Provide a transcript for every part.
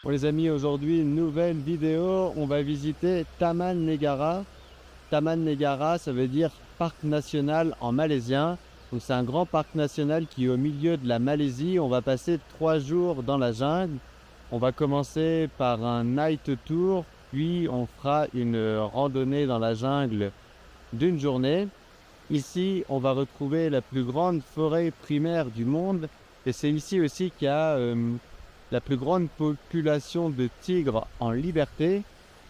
Bon les amis, aujourd'hui une nouvelle vidéo, on va visiter Taman Negara. Taman Negara, ça veut dire parc national en malaisien. Donc c'est un grand parc national qui est au milieu de la Malaisie. On va passer 3 jours dans la jungle. On va commencer par un night tour, puis on fera une randonnée dans la jungle d'une journée. Ici, on va retrouver la plus grande forêt primaire du monde. Et c'est ici aussi qu'il y a la plus grande population de tigres en liberté.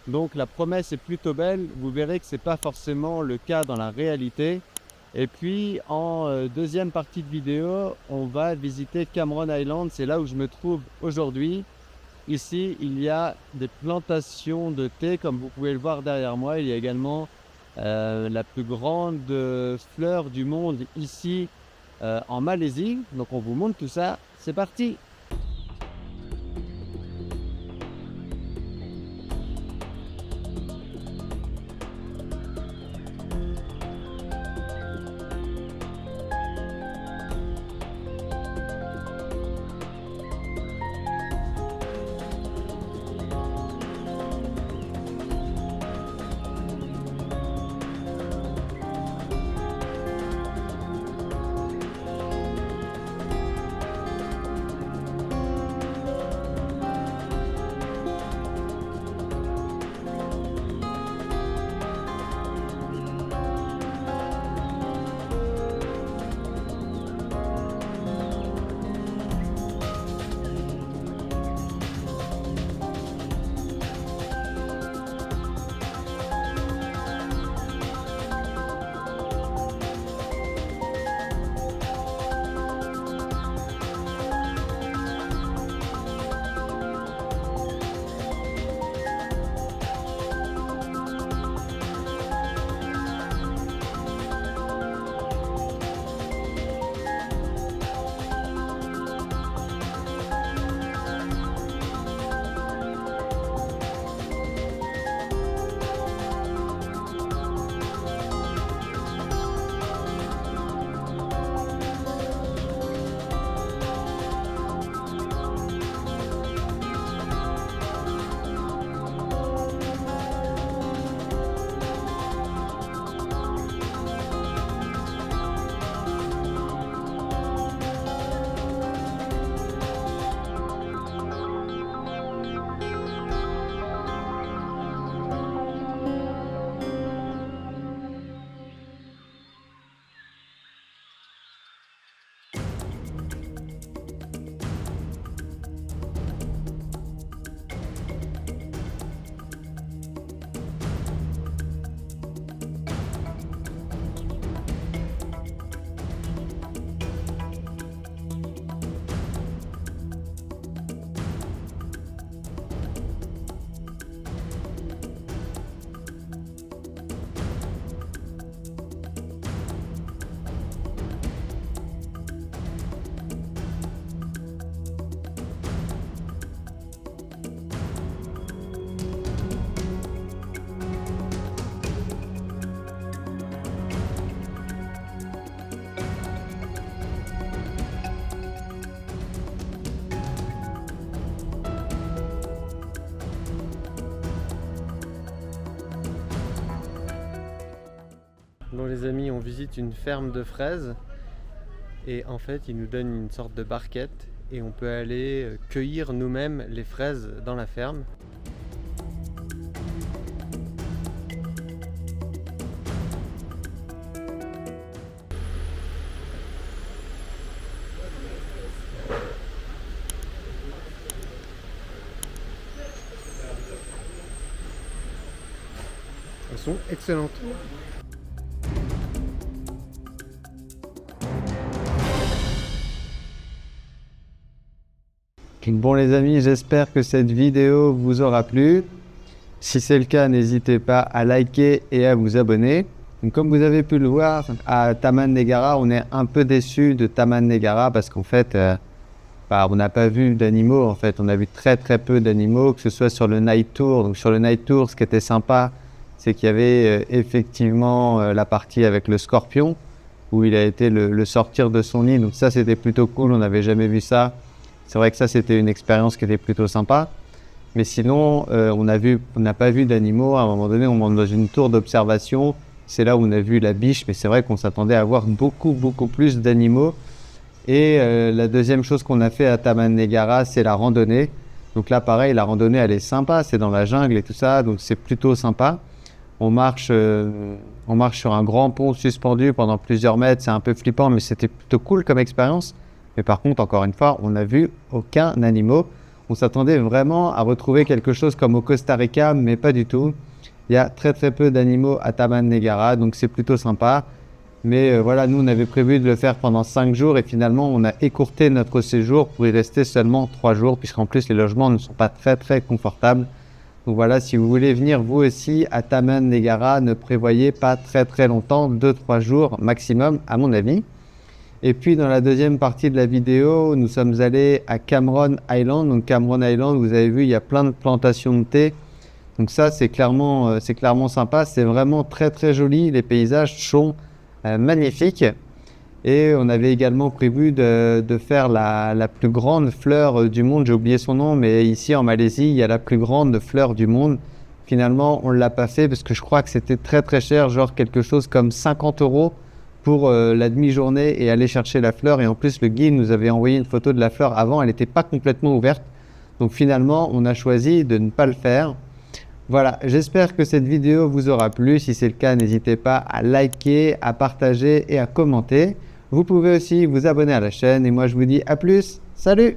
Donc la promesse est plutôt belle. Vous verrez que ce n'est pas forcément le cas dans la réalité. Et puis en deuxième partie de vidéo, on va visiter Cameron Island. C'est là où je me trouve aujourd'hui. Ici, il y a des plantations de thé, comme vous pouvez le voir derrière moi. Il y a également la plus grande fleur du monde ici en Malaisie. Donc on vous montre tout ça. C'est parti! Bon les amis, on visite une ferme de fraises et en fait ils nous donnent une sorte de barquette et on peut aller cueillir nous-mêmes les fraises dans la ferme. Elles sont excellentes. Bon les amis, j'espère que cette vidéo vous aura plu. Si c'est le cas, n'hésitez pas à liker et à vous abonner. Donc, comme vous avez pu le voir, à Taman Negara, on est un peu déçu de Taman Negara parce qu'en fait, on n'a pas vu d'animaux. En fait, on a vu très peu d'animaux, que ce soit sur le night tour. Donc sur le night tour, ce qui était sympa, c'est qu'il y avait effectivement la partie avec le scorpion, où il a été le sortir de son nid. Donc ça, c'était plutôt cool, on n'avait jamais vu ça. C'est vrai que ça, c'était une expérience qui était plutôt sympa. Mais sinon, on n'a pas vu d'animaux. À un moment donné, on monte dans une tour d'observation. C'est là où on a vu la biche, mais c'est vrai qu'on s'attendait à voir beaucoup plus d'animaux. Et la deuxième chose qu'on a fait à Taman Negara, c'est la randonnée. Donc là, pareil, la randonnée, elle est sympa. C'est dans la jungle et tout ça, donc c'est plutôt sympa. On marche sur un grand pont suspendu pendant plusieurs mètres. C'est un peu flippant, mais c'était plutôt cool comme expérience. Mais par contre, encore une fois, on n'a vu aucun animal. On s'attendait vraiment à retrouver quelque chose comme au Costa Rica, mais pas du tout. Il y a très peu d'animaux à Taman Negara, donc c'est plutôt sympa. Mais voilà, nous on avait prévu de le faire pendant 5 jours et finalement on a écourté notre séjour pour y rester seulement 3 jours, puisqu'en plus les logements ne sont pas très confortables. Donc voilà, si vous voulez venir vous aussi à Taman Negara, ne prévoyez pas très longtemps, 2-3 jours maximum à mon avis. Et puis dans la deuxième partie de la vidéo, nous sommes allés à Cameron Island. Donc Cameron Island, vous avez vu, il y a plein de plantations de thé. Donc ça, c'est clairement sympa. C'est vraiment très joli. Les paysages sont magnifiques. Et on avait également prévu de faire la plus grande fleur du monde. J'ai oublié son nom, mais ici en Malaisie, il y a la plus grande fleur du monde. Finalement, on ne l'a pas fait parce que je crois que c'était très cher, genre quelque chose comme 50 € pour la demi-journée et aller chercher la fleur. Et en plus, le guide nous avait envoyé une photo de la fleur avant, elle n'était pas complètement ouverte. Donc finalement, on a choisi de ne pas le faire. Voilà, j'espère que cette vidéo vous aura plu. Si c'est le cas, n'hésitez pas à liker, à partager et à commenter. Vous pouvez aussi vous abonner à la chaîne et moi je vous dis à plus. Salut!